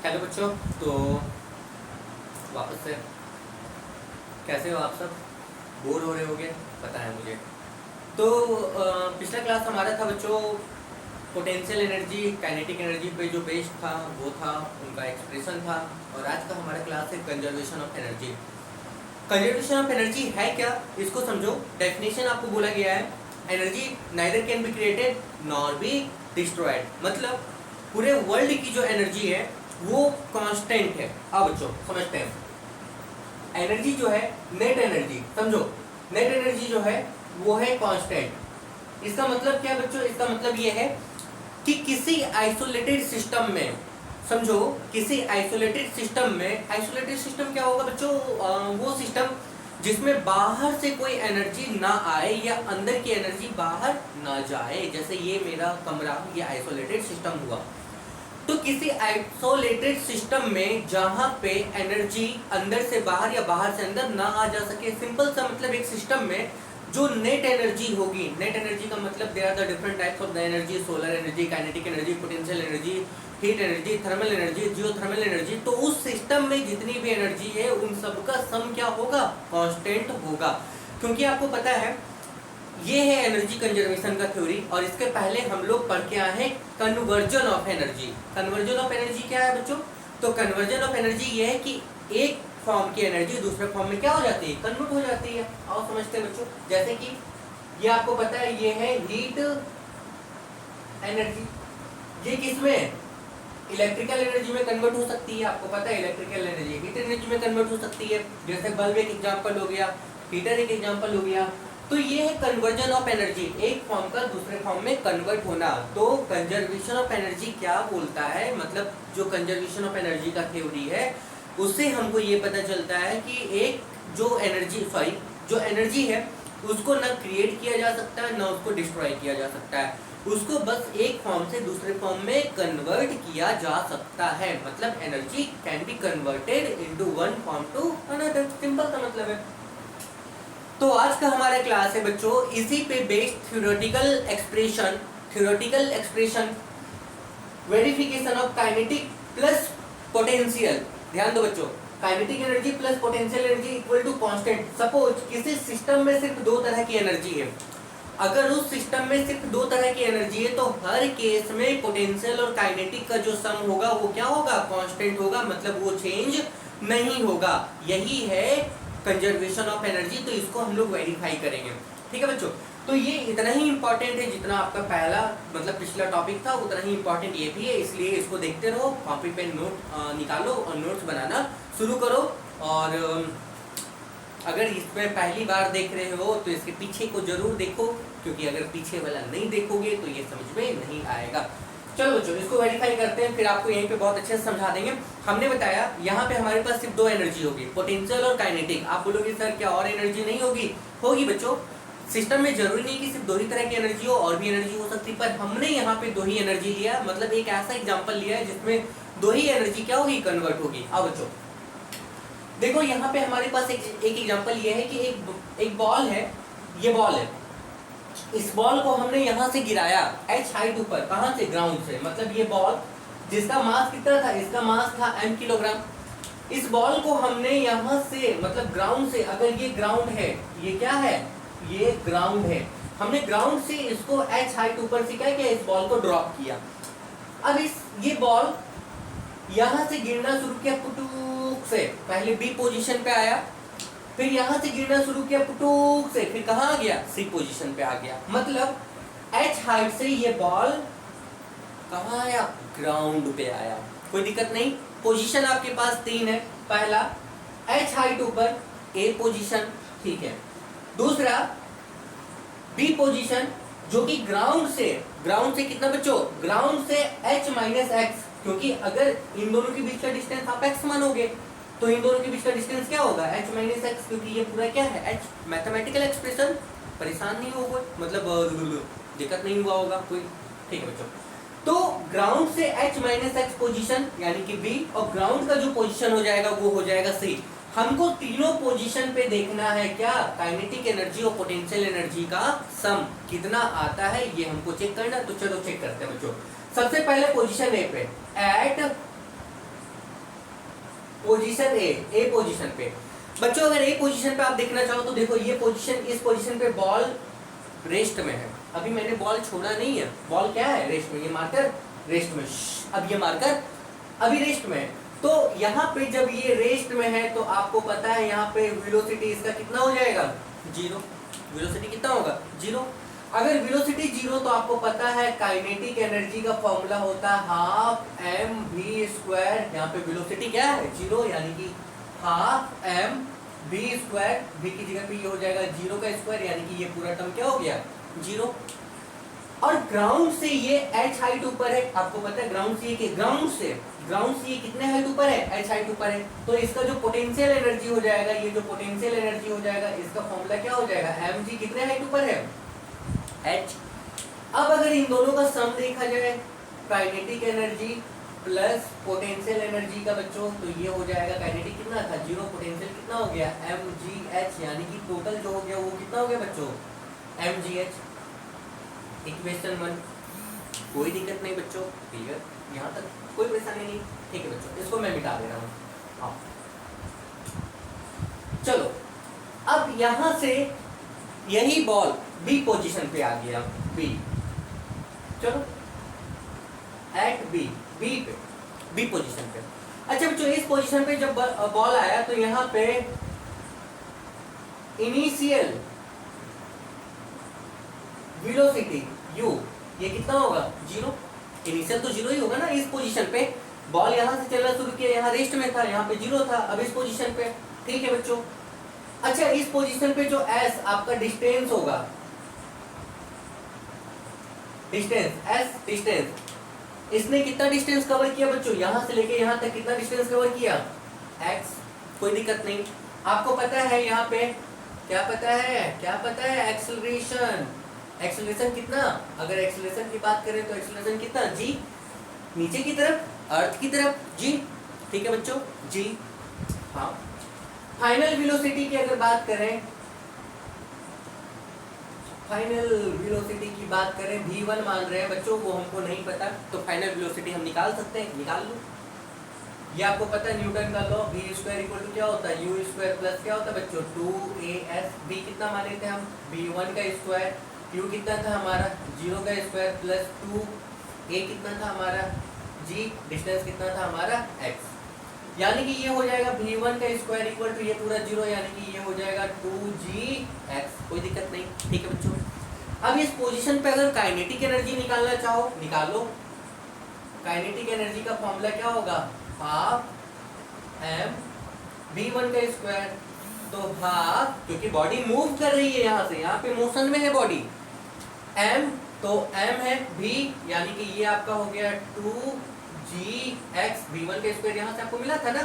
Hello बच्चों। तो वापस से कैसे हो आप सब? बोर हो रहे होगे, पता है मुझे। तो पिछला क्लास हमारा था बच्चों पोटेंशियल एनर्जी काइनेटिक एनर्जी पे जो बेस्ड था वो था, उनका एक्सप्रेशन था। और आज का हमारा क्लास है conservation of energy. Conservation of energy है क्या, इसको समझो। डेफिनेशन आपको बोला गया है, energy neither can be created nor be destroyed. मतलब पूरे वर्ल्ड की जो एनर्जी है वो कांस्टेंट है। अब बच्चों समझते हैं, एनर्जी जो है नेट एनर्जी, समझो नेट एनर्जी जो है वो है कांस्टेंट। इसका मतलब क्या बच्चों? इसका मतलब ये है कि किसी आइसोलेटेड सिस्टम में, समझो किसी आइसोलेटेड सिस्टम में, आइसोलेटेड सिस्टम क्या होगा बच्चों? वो सिस्टम जिसमें बाहर से कोई एनर्जी ना आए या अंदर की एनर्जी बाहर ना जाए। जैसे ये मेरा कमरा, ये आइसोलेटेड सिस्टम हुआ। तो किसी आइसोलेटेड सिस्टम में जहां पे एनर्जी अंदर से बाहर या बाहर से अंदर ना आ जा सके, सिंपल सा मतलब एक सिस्टम में जो नेट एनर्जी होगी, नेट एनर्जी का मतलब there are the different types of the energy, solar energy, kinetic energy, potential energy, heat energy, thermal energy, geothermal energy. तो उस सिस्टम में जितनी भी एनर्जी है उन सब का सम क्या होगा? कांस्टेंट होगा। क्योंकि आपको पता है ये है एनर्जी कंजर्वेशन का थ्योरी। और इसके पहले हम लोग पढ़ के आए हैं conversion of energy. Conversion of energy क्या है बच्चों? तो कन्वर्जन ऑफ एनर्जी ये है कि एक फॉर्म की एनर्जी दूसरे फॉर्म में क्या हो जाती है? कन्वर्ट हो जाती है। आओ समझते हैं बच्चों। जैसे कि ये आपको पता है, ये है हीट एनर्जी। ये किसमें? इलेक्ट्रिकल एनर्जी में कन्वर्ट हो सकती है। आपको पता है इलेक्ट्रिकल एनर्जी हीट एनर्जी में कन्वर्ट हो सकती है। जैसे बल्ब एक एग्जांपल हो गया, हीटर एक एग्जांपल हो गया। तो ये है कन्वर्जन ऑफ एनर्जी, एक फॉर्म का दूसरे फॉर्म में कन्वर्ट होना। तो कंजर्वेशन ऑफ एनर्जी क्या बोलता है? मतलब जो कंजर्वेशन ऑफ एनर्जी का थ्योरी है उससे हमको ये पता चलता है कि एक जो एनर्जी है उसको ना क्रिएट किया जा सकता है ना उसको डिस्ट्रॉय किया जा सकता है। उसको बस एक फॉर्म से दूसरे फॉर्म में कन्वर्ट किया जा सकता है। मतलब energy can be converted into one form to another, simple सा मतलब है। तो आज का हमारा क्लास है बच्चों इसी पे based theoretical expression verification of kinetic plus potential. ध्यान दो बच्चों, kinetic energy plus potential energy equal to constant. Suppose किसी सिस्टम में सिर्फ दो तरह की एनर्जी है। अगर उस सिस्टम में सिर्फ दो तरह की एनर्जी है तो हर केस में पोटेंशियल और काइनेटिक का जो सम होगा वो क्या होगा? कांस्टेंट होगा। मतलब वो चेंज नहीं होगा। यही है कंजर्वेशन ऑफ एनर्जी। तो इसको हम लोग वेरीफाई करेंगे, ठीक है बच्चों। तो ये इतना ही इंपॉर्टेंट है जितना आपका पहला मतलब पिछला टॉपिक था, उतना ही इंपॉर्टेंट ये भी है। इसलिए इसको देखते रहो, कॉपी पे नोट निकालो और नोट्स बनाना शुरू करो। और अगर इसमें पहली बार देख रहे हो तो इसके पीछे को जरूर देखो, क्योंकि अगर पीछे वाला नहीं देखोगे तो ये समझ में नहीं आएगा। चलो बच्चों इसको वेरीफाई करते हैं, फिर आपको यहीं पे बहुत अच्छे से समझा देंगे। हमने बताया यहाँ पे हमारे पास सिर्फ दो एनर्जी होगी, पोटेंशियल और काइनेटिक। आप बोलोगे सर क्या और एनर्जी नहीं होगी? होगी बच्चों। सिस्टम में जरूरी नहीं कि सिर्फ दो ही तरह की एनर्जी हो, और भी एनर्जी हो सकती है। पर हमने यहाँ पे दो ही एनर्जी लिया, मतलब एक ऐसा एग्जाम्पल लिया है जिसमें दो ही एनर्जी क्या होगी? कन्वर्ट होगी। अब बच्चों देखो यहाँ पे हमारे पास एक एग्जाम्पल ये है कि एक बॉल है, ये बॉल है। इस बॉल को हमने यहाँ से गिराया h हाइट ऊपर, कहाँ से? ग्राउंड से। मतलब ये बॉल जिसका मास कितना था? इसका मास था m किलोग्राम। इस बॉल को हमने यहाँ से मतलब ग्राउंड से, अगर ये ग्राउंड है, ये क्या है? ये ग्राउंड है। हमने ग्राउंड से इसको h हाइट ऊपर से क्या किया? इस बॉल को ड्रॉप किया। अब ये बॉल यहाँ से गिरना शुरू किया पुटुक से, पहले B पोजीशन पे आया, फिर यहाँ से गिरना शुरू किया पुटुक से, फिर कहाँ आ गया? C पोजीशन पे आ गया। मतलब H हाइट से ये बॉल कहाँ आया? ग्राउंड पे आया। कोई दिक्कत नहीं। पोजीशन आपके पास तीन है। पहला H हाइट ऊपर, A पोजीशन, ठीक है। दूसरा B पोजीशन जो कि ग्राउंड से कितना बच्चों? ग्राउंड से H माइनस एक्स, क्योंकि अगर इन दोनों के बीच का डिस्टेंस आप x मानोगे तो इन दोनों के बीच का डिस्टेंस क्या होगा? h माइनस एक्स, क्योंकि ये पूरा क्या है? h mathematical expression. परेशान नहीं होगा, मतलब दिक्कत नहीं हुआ होगा कोई, ठीक है बच्चों। तो ग्राउंड से h माइनस एक्स पोजिशन यानी कि B, और ग्राउंड का जो पोजिशन हो जाएगा वो हो जाएगा C। हमको तीनों पोजीशन पे देखना है क्या? काइनेटिक एनर्जी और पोटेंशियल एनर्जी का सम कितना आता है, ये हमको चेक करना। तो चलो चेक करते हैं बच्चों। सबसे पहले पोजीशन ए पे, एट पोजीशन ए पोजीशन पे बच्चों, अगर ए पोजीशन पे आप देखना चाहो तो देखो ये पोजीशन, इस पोजीशन पे बॉल रेस्ट में है, अभी मैंने बॉल छोड़ा नहीं है, बॉल क्या है रेस्ट में, ये मार्कर रेस्ट में, अब ये मार्कर अभी रेस्ट में है। तो यहाँ पे जब ये रेस्ट में है तो आपको पता है यहाँ पे वेलोसिटी इसका कितना हो जाएगा, जीरो। वेलोसिटी कितना होगा, जीरो। अगर वेलोसिटी जीरो तो आपको पता है काइनेटिक एनर्जी का फॉर्मूला होता है हाफ एम वी स्क्वायर, यहाँ पे वेलोसिटी क्या है, जीरो, यानी कि half m v square, v की जगह पे ये हो जाएगा जीरो का स्क्वायर, यानी कि ये पूरा टर्म क्या हो गया, जीरो। और ग्राउंड से ये h हाइट ऊपर है, आपको पता है ग्राउंड से ये, ग्राउंड से ये कितने हाइट ऊपर है, h हाइट ऊपर है, तो इसका जो पोटेंशियल एनर्जी हो जाएगा, ये जो पोटेंशियल एनर्जी हो जाएगा इसका फॉर्मूला क्या हो जाएगा, mg कितने हाइट ऊपर है, h। अब अगर इन दोनों का सम देखा जाए, kinetic energy plus potential energy का बच्चों, तो ये हो जाएगा काइनेटिक कितना था, जीरो, पोटेंशियल कितना हो गया, mgh, यानी कि टोटल जो हो गया वो कितना हो गया बच्चों, mgh। इक्वेशन 1, कोई दिक्कत नहीं बच्चों, क्लियर, यहाँ तक कोई परेशानी नहीं, ठीक है बच्चों, इसको मैं मिटा दे रहा हूँ। हाँ चलो, अब यहाँ से यही बॉल बी पोजीशन पे आ गया, बी, चलो एट बी, बी पोजीशन पे। अच्छा बच्चों, इस पोजीशन पे जब बॉल आया तो यहाँ पे इनिशियल वेलोसिटी u, ये कितना होगा, जीरो। इनिशियल तो जीरो ही होगा ना, इस पोजीशन पे बॉल यहाँ से चलना शुरू किया, यहाँ रेस्ट में था, यहाँ पे जीरो था, अब इस पोजीशन पे, ठीक है बच्चों। अच्छा, इस पोजीशन पे जो s आपका डिस्टेंस होगा, डिस्टेंस, इसने कितना डिस्टेंस कवर किया बच्चों, यहाँ से लेके यहाँ तक कितना डिस्टेंस कवर किया, x, कोई दिक्कत नहीं। आपको पता है यहाँ पे क्या पता है, एक्सेलरेशन कितना, अगर एक्सेलरेशन की बात करें तो एक्सेलरेशन कितना, g, नीचे की तरफ, अर्थ की तरफ, g, ठीक है बच्चों, g। हाँ, फाइनल वेलोसिटी की अगर बात करें, v1 मान रहे हैं बच्चों, वो हमको नहीं पता, तो फाइनल वेलोसिटी हम निकाल सकते हैं, निकाल लो। ये आपको पता है न्यूटन का law, v square equal to क्या होता है, u स्क्वायर प्लस क्या होता है बच्चों, 2as, v कितना माने थे हम, v1 का स्क्वायर, u कितना था हमारा, 0 का स्क्वायर प्लस 2a कितना था हमारा, g, डिस्टेंस कितना था हमारा, x, यानी कि ये हो जाएगा v1 का स्क्वायर इक्वल टू ये पूरा 0, यानी कि ये हो जाएगा 2gx, कोई दिक्कत नहीं, ठीक है बच्चों। अब इस पोजीशन पे अगर काइनेटिक एनर्जी निकालना चाहो, निकालो। काइनेटिक एनर्जी का फॉर्मूला क्या होगा, हाफ m v1 का स्क्वायर, तो हाफ, क्योंकि बॉडी मूव कर रही है यहाँ से, यहाँ पे मोशन में है बॉडी, m, तो m है v, यानी कि ये आपका हो गया 2gx, v1 का स्क्वायर यहाँ से आपको मिला था ना,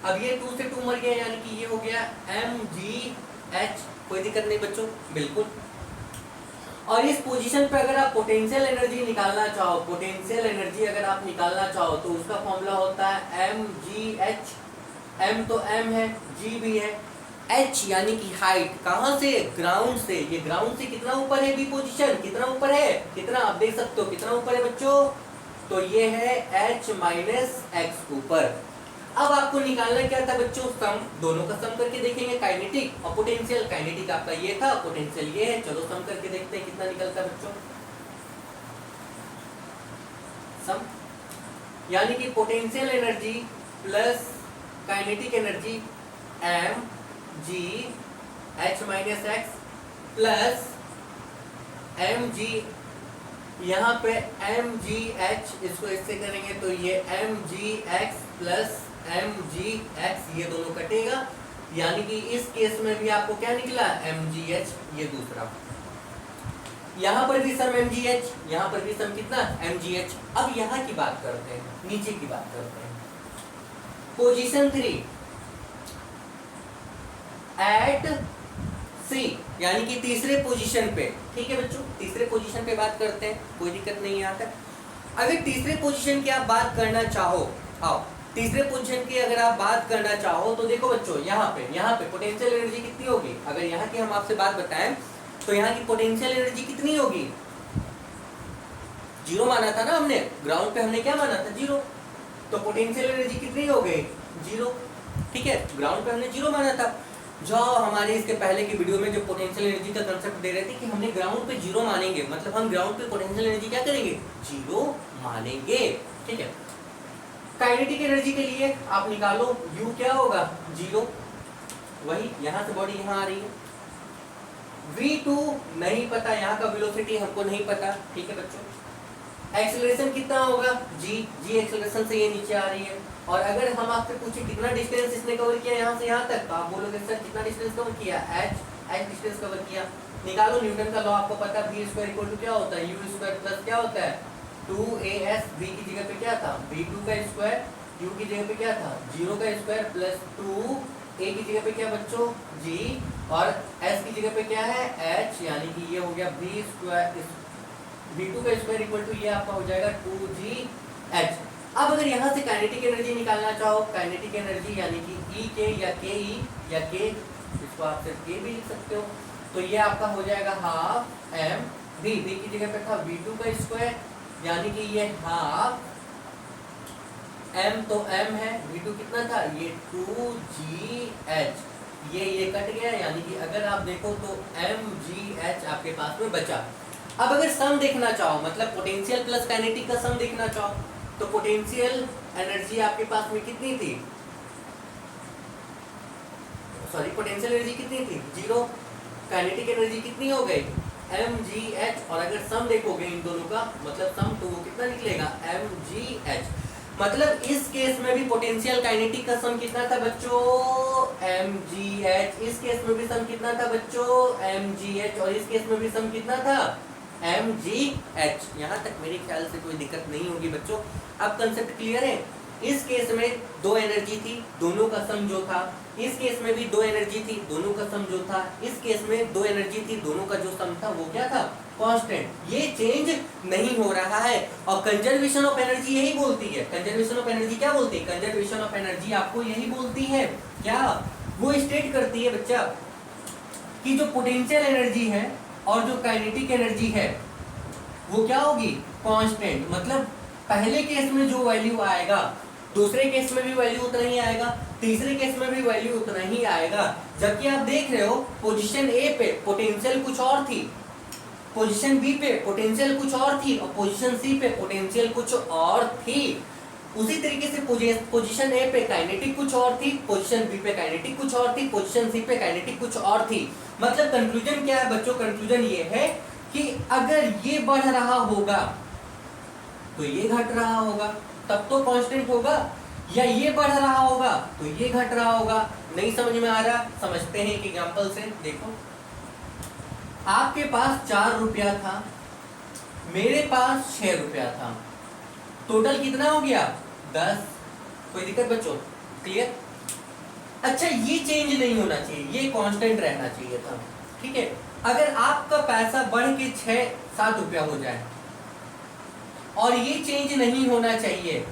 अब ये 2 से 2 मर गया, यानी कि ये हो गया mgh, कोई दिक्कत नहीं बच्चों, बिल्कुल। और इस पोजीशन पे अगर आप पोटेंशियल एनर्जी निकालना चाहो, तो उसका फॉर्मूला होता है mgh, m तो m है, g भी है, h यानी कि हाइट, कहाँ से, ग्राउंड से, ये ग्राउंड से कितना ऊपर है, बी पोजीशन कितना ऊपर है, कितना आप देख सकते हो कितना ऊपर है बच्चों, तो ये है h माइनस x ऊपर। अब आपको निकालना क्या था बच्चों, सम, दोनों का सम करके देखेंगे, काइनेटिक और पोटेंशियल, काइनेटिक आपका ये था, पोटेंशियल ये है, चलो सम करके देखते हैं कितना निकलता है बच्चों, सम, यानी कि potential energy plus kinetic energy m g h minus x plus m g, यहाँ पे m g h, इसको इससे करेंगे तो ये m g x plus m g x, ये दोनों कटेगा, यानी कि इस केस में भी आपको क्या निकला, m g h, ये दूसरा, यहाँ पर भी सम m g h, यहाँ पर भी सम कितना, m g h। अब यहाँ की बात करते हैं, नीचे की बात करते हैं, पोजीशन 3 एट सी, यानी कि तीसरे पोजीशन पे, ठीक है बच्चों, तीसरे पोजीशन पे बात करते हैं, कोई दिक्कत नहीं यहाँ तक। अगर तीसरे पोजीशन की आप बात करना चाहो, आओ तीसरे पोजीशन की अगर आप बात करना चाहो तो देखो बच्चों, यहाँ पे पोटेंशियल एनर्जी कितनी होगी, अगर यहाँ की हम आपसे बात बताएं तो यहाँ की पोटेंशियल एनर्जी कितनी होगी, जीरो माना था ना हमने, ग्राउंड पे हमने क्या माना था, जीरो, तो पोटेंशियल एनर्जी कितनी हो गई, जीरो। ठीक है, ग्राउंड पे हमने जीरो माना था। जो हमारे इसके पहले की वीडियो में जो पोटेंशियल एनर्जी का कंसेप्ट दे रहे थे कि हमने ग्राउंड पे जीरो मानेंगे, मतलब हम ग्राउंड पे पोटेंशियल एनर्जी क्या करेंगे, जीरो मानेंगे। ठीक है, काइनेटिक एनर्जी के लिए आप निकालो U क्या होगा, जीरो, वही यहाँ से बॉडी यहाँ आ रही है। V2 नहीं पता, यहाँ का वेलोसिटी हमको नहीं पता। ठीक है बच्चों, एक्सेलरेशन कितना होगा, g एक्सेलरेशन से ये नीचे आ रही है। और अगर हम आपसे पूछे कितना डिस्टेंस इसने कवर किया यहाँ से यहाँ तक, तो आप बोलोगे सर कितना डिस्टेंस कवर किया, h डिस्टेंस कवर किया। निकालो न्यूटन का लॉ, आपको पता है v² क्या होता है, u² प्लस क्या होता है 2as, v की जगह पे क्या था v2 का स्क्वायर, u की जगह पे क्या था 0 का स्क्वायर प्लस 2a की जगह पे क्या बच्चों g, और s की जगह पे क्या है h, यानी कि ये हो गया v2 का स्क्वायर इक्वल टू ये आपका हो जाएगा 2gh। अब अगर यहाँ से काइनेटिक एनर्जी निकालना चाहो, काइनेटिक एनर्जी यानी कि E के या KE या K, इसको आप सिर्फ K भी लिख सकते हो, तो ये आपका हो जाएगा हाफ m v, v की जगह पे था v2 का स्क्वायर, यानी कि ये हाफ m, तो m है, v2 कितना था ये 2gh, ये कट गया, यानी कि अगर आप देखो तो mgh आपके पास में बचा। अब अगर सम देखना चाहो, मतलब पोटेंशियल प्लस काइनेटिक का सम देखना चाहो, तो पोटेंशियल एनर्जी आपके पास में कितनी थी, सॉरी पोटेंशियल एनर्जी कितनी थी जीरो, काइनेटिक एनर्जी कितनी हो गई mgh, और अगर सम देखोगे इन दोनों का मतलब सम, तो वो कितना निकलेगा mgh। मतलब इस केस में भी पोटेंशियल काइनेटिक का सम कितना था बच्चों mgh, इस केस में भी सम कितना था बच्चों mgh, और इस केस में भी सम कितना था mgh। यहाँ तक मेरे ख्याल से कोई दिक्कत नहीं होगी बच्चों। अब कंसेप्ट क्लियर है। इस केस में दो एनर्जी थी, दोनों का सम जो था, इस केस में भी दो एनर्जी थी, दोनों का सम जो था, इस केस में दो एनर्जी थी, दोनों का जो सम था वो क्या था, कांस्टेंट। ये चेंज नहीं हो रहा है। और कंजर्वेशन ऑफ एनर्जी यही बोलती है, कंजर्वेशन ऑफ एनर्जी क्या बोलती है, कंजर्वेशन ऑफ एनर्जी आपको यही बोलती है, क्या वो स्टेट करती है बच्चा कि जो पोटेंशियल एनर्जी है और जो काइनेटिक एनर्जी है वो क्या होगी, कांस्टेंट। मतलब पहले केस में जो वैल्यू आएगा दूसरे केस में भी वैल्यू उतना ही आएगा, तीसरे केस में भी वैल्यू उतना ही आएगा। जबकि आप देख रहे हो पोजीशन ए पे पोटेंशियल कुछ और थी, पोजीशन बी पे पोटेंशियल कुछ और थी, और पोजीशन सी पे पोटेंशियल कुछ और थी। उसी तरीके से पोजीशन ए पे काइनेटिक कुछ और थी, पोजीशन बी पे काइनेटिक कुछ और थी, पोजीशन सी पे काइनेटिक कुछ और थी। मतलब कंक्लूजन क्या है बच्चों, कंक्लूजन ये है कि अगर ये बढ़ रहा होगा तो ये घट रहा होगा, तब तो कांस्टेंट होगा, या ये बढ़ रहा होगा तो ये घट रहा होगा। नहीं समझ में आ रहा, समझते हैं एक एग्जांपल से। देखो आपके पास 4 रुपया था, मेरे पास 6 रुपया था, टोटल कितना हो गया 10। कोई दिक्कत बच्चों, क्लियर। अच्छा ये चेंज नहीं होना चाहिए, ये कांस्टेंट रहना चाहिए था, ठीक है। अगर आपका पैसा बढ़ के 6-7 रुपया हो जाए और ये चेंज नहीं होना चाहिए,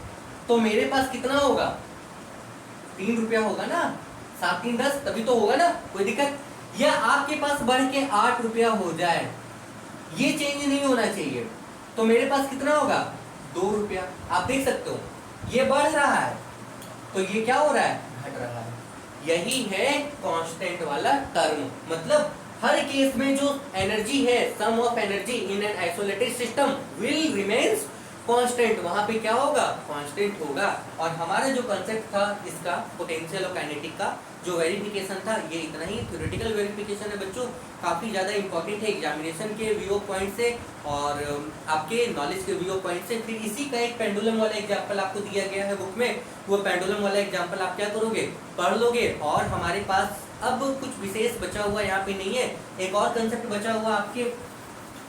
तो मेरे पास कितना होगा 3 रुपया होगा ना, 7 3 10, तभी तो होगा ना, कोई दिक्कत। या आपके पास बढ़ के 8 रुपया हो जाए, ये चेंज नहीं होना चाहिए, तो मेरे पास कितना होगा 2 रुपया। आप देख सकते हो ये बढ़ रहा है तो ये क्या हो रहा है, घट रहा है। यही है कांस्टेंट वाला टर्म। मतलब हर केस में जो एनर्जी है, sum of energy in an isolated system will remains constant, वहां पे क्या होगा, कांस्टेंट होगा। और हमारा जो कंसेप्ट था इसका पोटेंशियल और काइनेटिक का जो वेरिफिकेशन था, ये इतना ही थ्योरेटिकल वेरिफिकेशन है बच्चों, काफ़ी ज़्यादा इंपॉर्टेंट है एग्जामिनेशन के व्यू पॉइंट से और आपके नॉलेज के व्यू पॉइंट से। फिर इसी का एक पेंडुलम वाला एग्जाम्पल आपको दिया गया है बुक में, वो पेंडुलम वाला एग्जाम्पल आप क्या करोगे, पढ़ लोगे। और हमारे पास अब कुछ विशेष बचा हुआ यहाँ पे नहीं है, एक और कंसेप्ट बचा हुआ आपके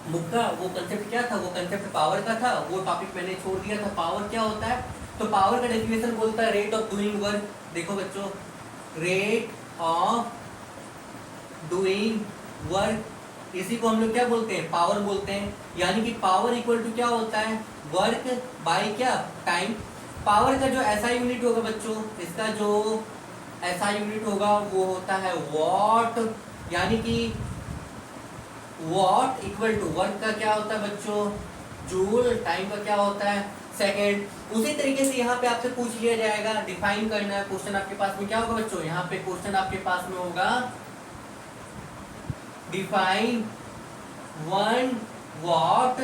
बुक का। वो कंसेप्ट क्या था, वो कंसेप्ट पावर का था, वो टॉपिक मैंने छोड़ दिया था। पावर क्या होता है, तो पावर का डेफिनेशन बोलता है रेट ऑफ डूइंग वर्क। देखो बच्चों, रेट ऑफ डूइंग वर्क, इसी को हम लोग क्या बोलते हैं, पावर बोलते हैं। यानी कि पावर इक्वल टू क्या होता है, वर्क बाय क्या, टाइम। पावर का जो ऐसा यूनिट होगा बच्चों, इसका जो ऐसा यूनिट होगा वो होता है वॉट। यानी कि वॉट इक्वल टू वर्क का क्या होता है बच्चों, जूल, टाइम का क्या होता है सेकंड। उसी तरीके से यहाँ पे आपसे पूछ लिया जाएगा, डिफाइन करना है। क्वेश्चन आपके पास में क्या होगा बच्चों, यहाँ पे क्वेश्चन आपके पास में होगा define 1 watt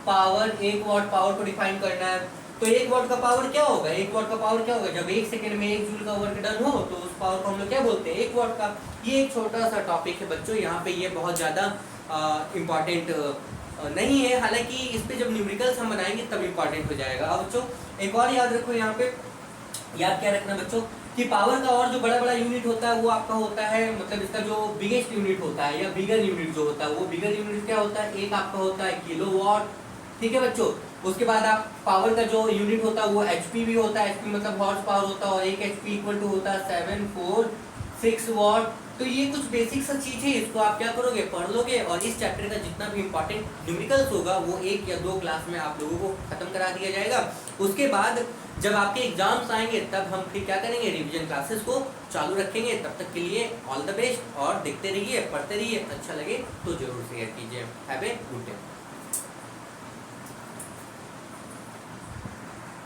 power, 1 watt power को डिफाइन करना है। तो 1 वाट का पावर क्या होगा, 1 वाट का पावर क्या होगा, जब 1 सेकंड में 1 जूल का वर्क डन हो तो उस पावर को हम लोग क्या बोलते हैं, 1 वाट का। ये एक छोटा सा टॉपिक है बच्चों, यहाँ पे ये बहुत ज़्यादा इम्पॉर्टेंट नहीं है, हालांकि इस पे जब न्यूमेरिकल्स हम बनाएंगे तब इम्पॉर्टेंट हो जाएगा। अब बच्चों एक और याद रखो, यहाँ पे याद क्या रखना बच्चों कि पावर का और जो बड़ा बड़ा यूनिट होता है वो आपका होता है, मतलब इसका जो बिगेस्ट यूनिट होता है या बिगर यूनिट जो होता है, वो बिगर यूनिट क्या होता है, एक आपका होता है किलोवाट, ठीक है बच्चों। उसके बाद आप पावर का जो यूनिट होता है वो एचपी भी होता है, एचपी मतलब हॉर्स पावर होता है, और 1 एचपी इक्वल टू होता है 746 वाट। तो ये कुछ बेसिक सा चीज है, इसको आप क्या करोगे, पढ़ लोगे, और इस चैप्टर का जितना भी इंपॉर्टेंट न्यूमेरिकल्स होगा वो 1 या 2 क्लास में आप लोगों को खत्म करा दिया जाएगा। उसके बाद जब आपके एग्जाम्स आएंगे तब हम फिर क्या करेंगे, रिवीजन क्लासेस को चालू रखेंगे। तब तक के लिए ऑल द बेस्ट, और देखते रहिए, पढ़ते रहिए, अच्छा लगे तो जरूर शेयर कीजिए। Have a good day.